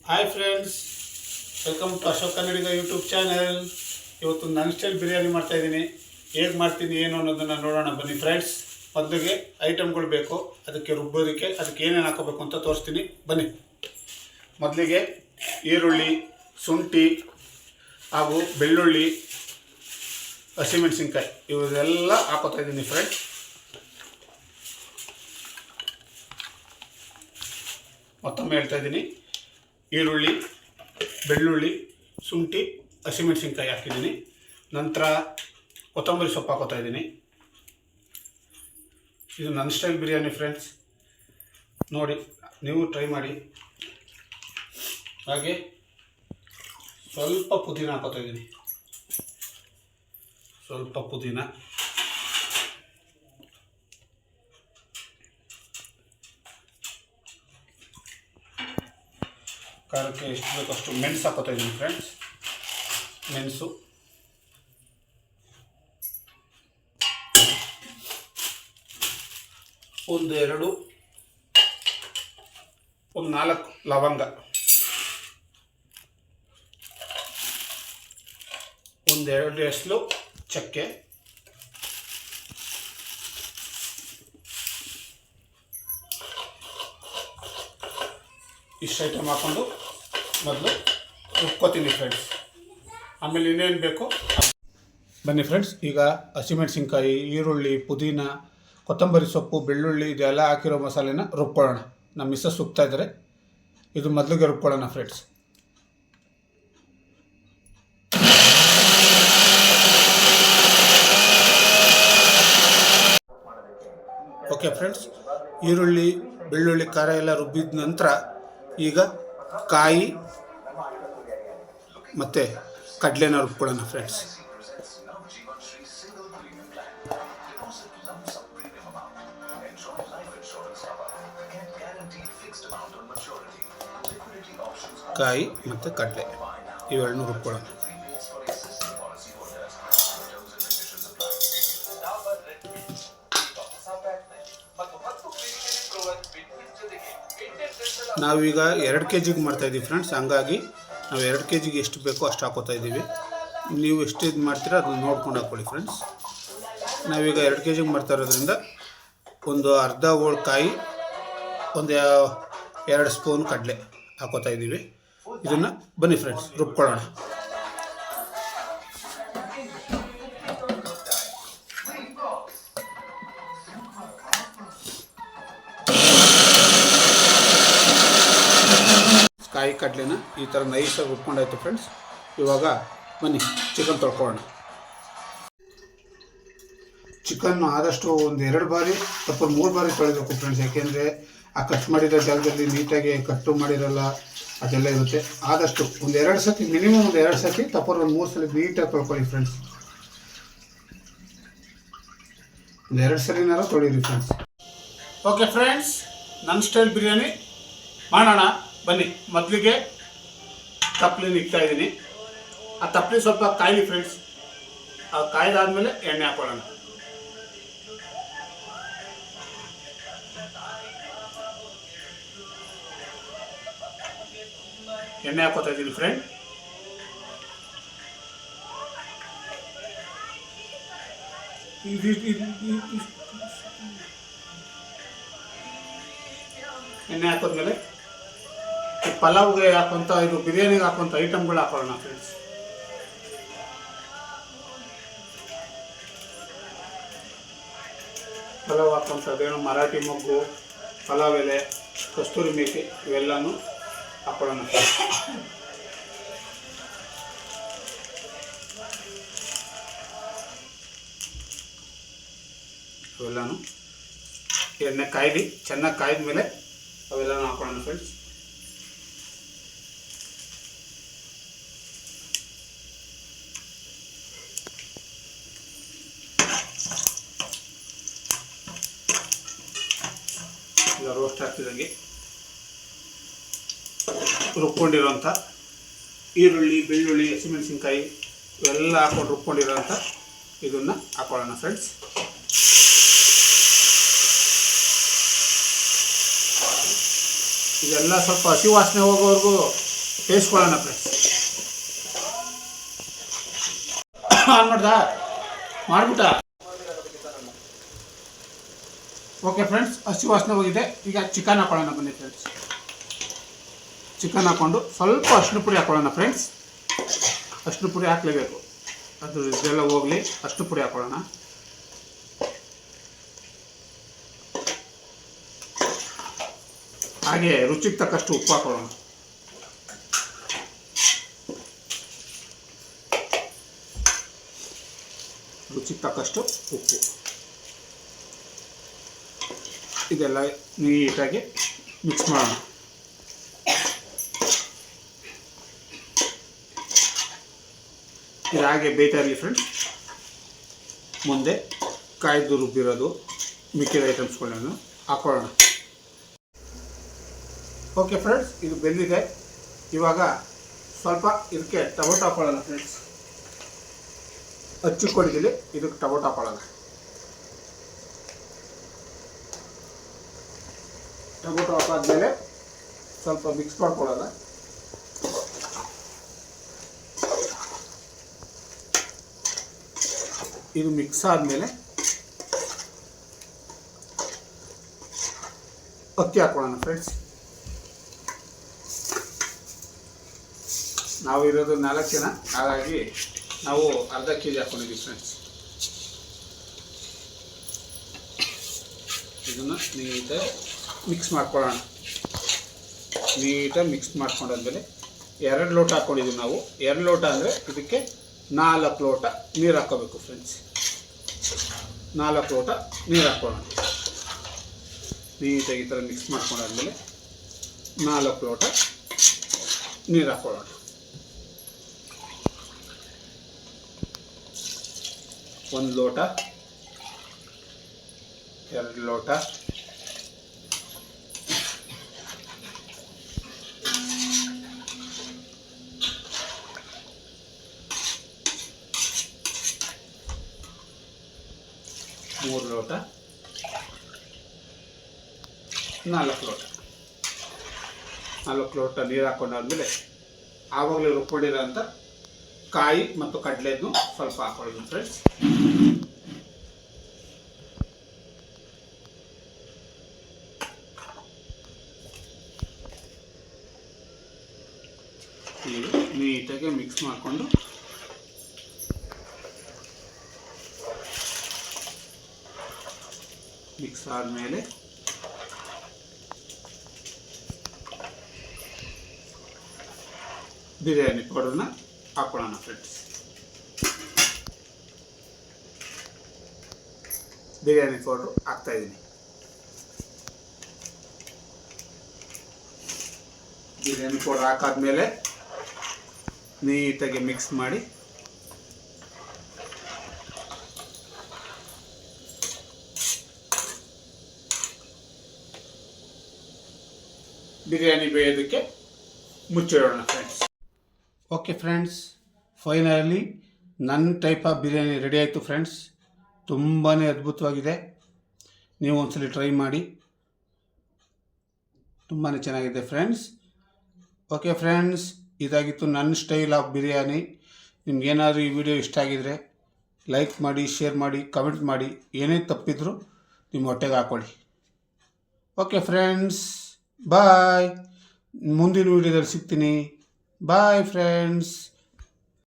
Hi friends, welcome to Ashok Kannadiga YouTube channel. ಇವತ್ತು ನನ್ನ style biryani ಮಾಡ್ತಾಯಿದ್ದೀನಿ. ಹೇಗೆ ಮಾಡ್ತೀನಿ ಏನು ಅನ್ನೋದನ್ನು ನೋಡೋಣ ಬನ್ನಿ ಫ್ರೆಂಡ್ಸ್. ಮೊದಲಿಗೆ ಐಟಮ್ಗಳು ಬೇಕು, ಅದಕ್ಕೆ ರುಬ್ಬೋದಕ್ಕೆ ಅದಕ್ಕೆ ಏನೇನು ಹಾಕೋಬೇಕು ಅಂತ ತೋರಿಸ್ತೀನಿ ಬನ್ನಿ. ಮೊದಲಿಗೆ ಈರುಳ್ಳಿ, ಶುಂಠಿ ಹಾಗೂ ಬೆಳ್ಳುಳ್ಳಿ, ಹಸಿಮೆಣಸಿನ್ಕಾಯಿ ಇವನ್ನೆಲ್ಲ ಹಾಕೋತಾ ಇದ್ದೀನಿ ಫ್ರೆಂಡ್ಸ್. ಮತ್ತೊಮ್ಮೆ ಹೇಳ್ತಾ ಇದ್ದೀನಿ, ಈರುಳ್ಳಿ, ಬೆಳ್ಳುಳ್ಳಿ, ಶುಂಠಿ, ಹಸಿಮೆಣಸಿನ್ಕಾಯಿ ಹಾಕಿದ್ದೀನಿ. ನಂತರ ಕೊತ್ತಂಬರಿ ಸೊಪ್ಪು ಹಾಕೋತಾ ಇದ್ದೀನಿ. ಇದು ನನ್ನ ಸ್ಟೈಲ್ ಬಿರಿಯಾನಿ ಫ್ರೆಂಡ್ಸ್, ನೋಡಿ ನೀವು ಟ್ರೈ ಮಾಡಿ. ಹಾಗೆ ಸ್ವಲ್ಪ ಪುದೀನ ಹಾಕೋತಾ ಇದ್ದೀನಿ, ಸ್ವಲ್ಪ ಪುದೀನ. ಖಾರಕ್ಕೆ ಎಷ್ಟು ಬೇಕೋ ಅಷ್ಟು ಮೆಣಸು ಹಾಕೋತಾ ಇದ್ದೀನಿ ಫ್ರೆಂಡ್ಸ್. ಮೆಣಸು, ಒಂದು 4 ಲವಂಗ, ಒಂದು 2 ಎಸಳು ಚಕ್ಕೆ, ಇಷ್ಟು ಐಟಮ್ ಹಾಕ್ಕೊಂಡು ಮೊದಲು ರುಬ್ಕೋತೀನಿ ಫ್ರೆಂಡ್ಸ್. ಆಮೇಲೆ ಇನ್ನೇನು ಬೇಕು ಬನ್ನಿ ಫ್ರೆಂಡ್ಸ್. ಈಗ ಹಸಿಮೆಣಸಿನ್ಕಾಯಿ, ಈರುಳ್ಳಿ, ಪುದೀನ, ಕೊತ್ತಂಬರಿ ಸೊಪ್ಪು, ಬೆಳ್ಳುಳ್ಳಿ ಇದೆಲ್ಲ ಹಾಕಿರೋ ಮಸಾಲೆನ ರುಬ್ಕೊಳ್ಳೋಣ. ನಮ್ಮ ಮಿಸ್ಸಸ್ ಸುಕ್ತಾ ಇದ್ದಾರೆ, ಇದು ಮೊದಲಿಗೆ ರುಬ್ಕೊಳ್ಳೋಣ ಫ್ರೆಂಡ್ಸ್. ಓಕೆ ಫ್ರೆಂಡ್ಸ್, ಈರುಳ್ಳಿ, ಬೆಳ್ಳುಳ್ಳಿ, ಖಾರ ಎಲ್ಲ ರುಬ್ಬಿದ ನಂತರ ಈಗ ಕಾಯಿ ಮತ್ತು ಕಡಲೆನ ರುಬ್ಕೊಳ್ಳೋಣ ಫ್ರೆಂಡ್ಸ್. ಕಾಯಿ ಮತ್ತು ಕಡಲೆ ಇವೆರಡನ್ನೂ ರುಬ್ಕೊಳ್ಳೋಣ. ನಾವೀಗ 2 kg ಮಾಡ್ತಾಯಿದ್ದೀವಿ ಫ್ರೆಂಡ್ಸ್, ಹಂಗಾಗಿ ನಾವು 2 kg ಎಷ್ಟು ಬೇಕೋ ಅಷ್ಟು ಹಾಕೋತಾ ಇದ್ದೀವಿ. ನೀವು ಎಷ್ಟು ಇದು ಮಾಡ್ತೀರಾ ಅದನ್ನು ನೋಡ್ಕೊಂಡು ಹಾಕ್ಕೊಳ್ಳಿ ಫ್ರೆಂಡ್ಸ್. ನಾವೀಗ 2 kg ಮಾಡ್ತಾ ಇರೋದ್ರಿಂದ ಒಂದು ಅರ್ಧ ಹೋಳು ಕಾಯಿ, ಒಂದು 2 ಸ್ಪೂನ್ ಕಡಲೆ ಹಾಕೋತಾ ಇದ್ದೀವಿ. ಇದನ್ನು ಬನ್ನಿ ಫ್ರೆಂಡ್ಸ್ ರುಬ್ಕೊಳ್ಳೋಣ. ಕಾಯಿ ಕಡಲೆನ ಈ ಥರ ನೈಸಾಗಿ ರುಬ್ಕೊಂಡಾಯ್ತು ಫ್ರೆಂಡ್ಸ್. ಇವಾಗ ಬನ್ನಿ ಚಿಕನ್ ತೊಳ್ಕೊಳ್ಳೋಣ. ಚಿಕನ್ನು ಆದಷ್ಟು ಒಂದು 2 ಬಾರಿ ಅಥವಾ 3 ಬಾರಿ ತೊಳಿಬೇಕು ಫ್ರೆಂಡ್ಸ್. ಯಾಕೆಂದರೆ ಆ ಕಟ್ ಮಾಡಿರೋ ಜಾಗದಲ್ಲಿ ನೀಟಾಗಿ ಕಟ್ಟು ಮಾಡಿರಲ್ಲ, ಅದೆಲ್ಲ ಇರುತ್ತೆ. ಆದಷ್ಟು ಒಂದು 2 ಸತಿ, ಮಿನಿಮಮ್ ಒಂದು 2 ಸತಿ ತಪ್ಪರು ಒಂದು 3 ಸಲ ನೀಟಾಗಿ ತೊಳ್ಕೊಳ್ಳಿ ಫ್ರೆಂಡ್ಸ್. ಒಂದು 2 ಸಲಿನಾರು ತೊಳೀರಿ ಫ್ರೆಂಡ್ಸ್. ಓಕೆ ಫ್ರೆಂಡ್ಸ್, ನನ್ನ ಸ್ಟೈಲ್ ಬಿರಿಯಾನಿ ಮಾಡೋಣ ಬನ್ನಿ. ಮೊದಲಿಗೆ ತಪ್ಪಲಿ ಇಕ್ತಾ ಇದ್ದೀನಿ. ಆ ತಪ್ಪಲಿ ಸ್ವಲ್ಪ ಕಾಯಲಿ ಫ್ರೆಂಡ್ಸ್. ಆ ಕಾಯ್ದಾದ್ಮೇಲೆ ಎಣ್ಣೆ ಹಾಕೊಳ್ಳೋಣ. ಎಣ್ಣೆ ಹಾಕೋತಾ ಇದ್ದೀನಿ ಫ್ರೆಂಡ್. ಎಣ್ಣೆ ಹಾಕೋದ್ಮೇಲೆ ಪಲಾವ್ಗೆ ಹಾಕುವಂಥ, ಇದು ಬಿರಿಯಾನಿಗೆ ಹಾಕುವಂಥ ಐಟಮ್ಗಳು ಹಾಕೊಳ್ಳೋಣ ಫ್ರೆಂಡ್ಸ್. ಪಲಾವ್ ಹಾಕುವಂಥದ್ದೇನು ಮರಾಠಿ ಮೊಗ್ಗು, ಪಲಾವ್ ಎಲೆ, ಕಸ್ತೂರಿ ಮೇಥಿ ಇವೆಲ್ಲನೂ ಹಾಕೊಳ್ಳೋಣ. ಅವೆಲ್ಲನೂ ಎಣ್ಣೆ ಕಾಯ್ದು ಚೆನ್ನಾಗಿ ಕಾಯ್ದ ಮೇಲೆ ಅವೆಲ್ಲನೂ ಹಾಕೊಳ್ಳೋಣ ಫ್ರೆಂಡ್ಸ್. ಈಗ ರೋಸ್ಟ್ ಆಗ್ತಿದಂಗೆ ರುಬ್ಕೊಂಡಿರೋಂಥ ಈರುಳ್ಳಿ, ಬೆಳ್ಳುಳ್ಳಿ, ಹಸಿಮೆಣಸಿನ್ಕಾಯಿ ಇವೆಲ್ಲ ಹಾಕೊಂಡು ರುಬ್ಕೊಂಡಿರೋಂಥ ಇದನ್ನು ಹಾಕೊಳ್ಳೋಣ ಫ್ರೆಂಡ್ಸ್. ಇದೆಲ್ಲ ಸ್ವಲ್ಪ ಹಸಿ ವಾಸನೆ ಹೋಗೋವರೆಗೂ ಬೇಯಿಸ್ಕೊಳ್ಳೋಣ ಫ್ರೆಂಡ್ಸ್. ಆನ್ ಮಾಡ್ದಾ ಮಾಡ್ಬಿಟ್ಟ. ಓಕೆ ಫ್ರೆಂಡ್ಸ್, ಹಸಿ ವಾಸನೆ ಹೋಗಿದೆ. ಈಗ ಚಿಕನ್ ಹಾಕೊಳ್ಳೋಣ ಬನ್ನಿ ಫ್ರೆಂಡ್ಸ್. ಚಿಕನ್ ಹಾಕ್ಕೊಂಡು ಸ್ವಲ್ಪ ಅರಿಶಿನ ಪುಡಿ ಹಾಕೊಳ್ಳೋಣ ಫ್ರೆಂಡ್ಸ್. ಅರಿಶಿನ ಪುಡಿ ಹಾಕಲೇಬೇಕು, ಅದು ಇದೆಲ್ಲ ಹೋಗಲಿ. ಅರಿಶಿನ ಪುಡಿ ಹಾಕೊಳ್ಳೋಣ. ಹಾಗೆ ರುಚಿಗೆ ತಕ್ಕಷ್ಟು ಉಪ್ಪು ಹಾಕೊಳ್ಳೋಣ. ರುಚಿಗೆ ತಕ್ಕಷ್ಟು ಉಪ್ಪು. ಇದೆಲ್ಲ ನೀಟಾಗಿ ಮಿಕ್ಸ್ ಮಾಡೋಣ. ಇದು ಹಾಗೆ ಬೇಯ್ತಾ ಇರಲಿ ಫ್ರೆಂಡ್ಸ್. ಮುಂದೆ ಕಾಯ್ದು ರುಬ್ಬಿರೋದು ಮಿಕ್ಕಿದ ಐಟಮ್ಸ್ಗಳನ್ನು ಹಾಕೊಳ್ಳೋಣ. ಓಕೆ ಫ್ರೆಂಡ್ಸ್, ಇದು ಬೆಂದಿದೆ. ಇವಾಗ ಸ್ವಲ್ಪ ಇದಕ್ಕೆ ಟೊಮೊಟೊ ಹಾಕೊಳ್ಳೋಣ ಫ್ರೆಂಡ್ಸ್. ಹಚ್ಚಿಕೊಂಡಿದ್ದೀನಿ, ಇದಕ್ಕೆ ಟೊಮೊಟೊ ಹಾಕೊಳ್ಳೋಣ. ಟೊಮೊಟೊ ಹಾಕಾದ್ಮೇಲೆ ಸ್ವಲ್ಪ ಮಿಕ್ಸ್ ಮಾಡ್ಕೊಳ್ಳೋಣ. ಇದು ಮಿಕ್ಸ್ ಆದಮೇಲೆ ಅಕ್ಕಿ ಹಾಕೊಳ್ಳೋಣ ಫ್ರೆಂಡ್ಸ್. ನಾವು ಇರೋದು 4 ಜನ, ಹಾಗಾಗಿ ನಾವು ಅರ್ಧ kg ಹಾಕ್ಕೊಂಡಿದ್ದೀವಿ ಫ್ರೆಂಡ್ಸ್. ಇದನ್ನು ನೀಟಾಗಿ ಮಿಕ್ಸ್ ಮಾಡ್ಕೊಳ್ಳೋಣ. ನೀಟಾಗಿ ಮಿಕ್ಸ್ ಮಾಡ್ಕೊಂಡಾದ್ಮೇಲೆ 2 ಲೋಟ ಹಾಕ್ಕೊಂಡಿದ್ದೀವಿ ನಾವು. 2 ಲೋಟ ಅಂದರೆ ಇದಕ್ಕೆ 4 ಲೋಟ ನೀರು ಹಾಕ್ಕೋಬೇಕು ಫ್ರೆಂಡ್ಸ್. 4 ಲೋಟ ನೀರು ಹಾಕ್ಕೊಳ್ಳೋಣ. ನೀಟಾಗಿ ಈ ಥರ ಮಿಕ್ಸ್ ಮಾಡ್ಕೊಂಡಾದ್ಮೇಲೆ 4 ಲೋಟ ನೀರು ಹಾಕ್ಕೊಳ್ಳೋಣ. 1 ಲೋಟ, 2 ಲೋಟ, 3 ಲೋಟ, 4 ಲೋಟ. 4 ಲೋಟ ನೀರು ಹಾಕೊಂಡಾದ್ಮೇಲೆ ಆವಾಗಲೇ ರುಬ್ಕೊಂಡಿರೋಂಥ ಕಾಯಿ ಮತ್ತು ಕಡಲೆಯನ್ನು ಸ್ವಲ್ಪ ಹಾಕೊಳ್ಳೋದು ಫ್ರೆಂಡ್ಸ್. ಈಗ ನೀಟಾಗಿ ಮಿಕ್ಸ್ ಮಾಡಿಕೊಂಡು ಮಿಕ್ಸ್ ಆದಮೇಲೆ ಬಿರಿಯಾನಿ ಪೌಡರ್ನ ಹಾಕೊಳ್ಳೋಣ ಫ್ರೆಂಡ್ಸ್. ಬಿರಿಯಾನಿ ಪೌಡ್ರು ಹಾಕ್ತಾಯಿದ್ದೀನಿ. ಬಿರಿಯಾನಿ ಪೌಡರ್ ಹಾಕಾದ್ಮೇಲೆ ನೀಟಾಗಿ ಮಿಕ್ಸ್ ಮಾಡಿ ಬಿರಿಯಾನಿ ಬೇಯೋದಕ್ಕೆ ಮುಚ್ಚಿಡೋಣ ಫ್ರೆಂಡ್ಸ್. ಓಕೆ ಫ್ರೆಂಡ್ಸ್, ಫೈನಲಿ ನನ್ನ ಟೈಪ್ ಆಫ್ ಬಿರಿಯಾನಿ ರೆಡಿ ಆಯಿತು ಫ್ರೆಂಡ್ಸ್. ತುಂಬಾ ಅದ್ಭುತವಾಗಿದೆ. ನೀವು ಒಂದ್ಸಲಿ ಟ್ರೈ ಮಾಡಿ, ತುಂಬಾ ಚೆನ್ನಾಗಿದೆ ಫ್ರೆಂಡ್ಸ್. ಓಕೆ ಫ್ರೆಂಡ್ಸ್, ಇದಾಗಿತ್ತು ನನ್ನ ಸ್ಟೈಲ್ ಆಫ್ ಬಿರಿಯಾನಿ. ನಿಮ್ಗೇನಾದರೂ ಈ ವಿಡಿಯೋ ಇಷ್ಟ ಆಗಿದರೆ ಲೈಕ್ ಮಾಡಿ, ಶೇರ್ ಮಾಡಿ, ಕಮೆಂಟ್ ಮಾಡಿ. ಏನೇ ತಪ್ಪಿದ್ರು ನಿಮ್ಮ ಹೊಟ್ಟೆಗೆ ಹಾಕ್ಕೊಳ್ಳಿ. Okay friends, bye. ಮುಂದಿನ ವಿಡಿಯೋದಲ್ಲಿ ಸಿಗ್ತೀನಿ. Bye friends.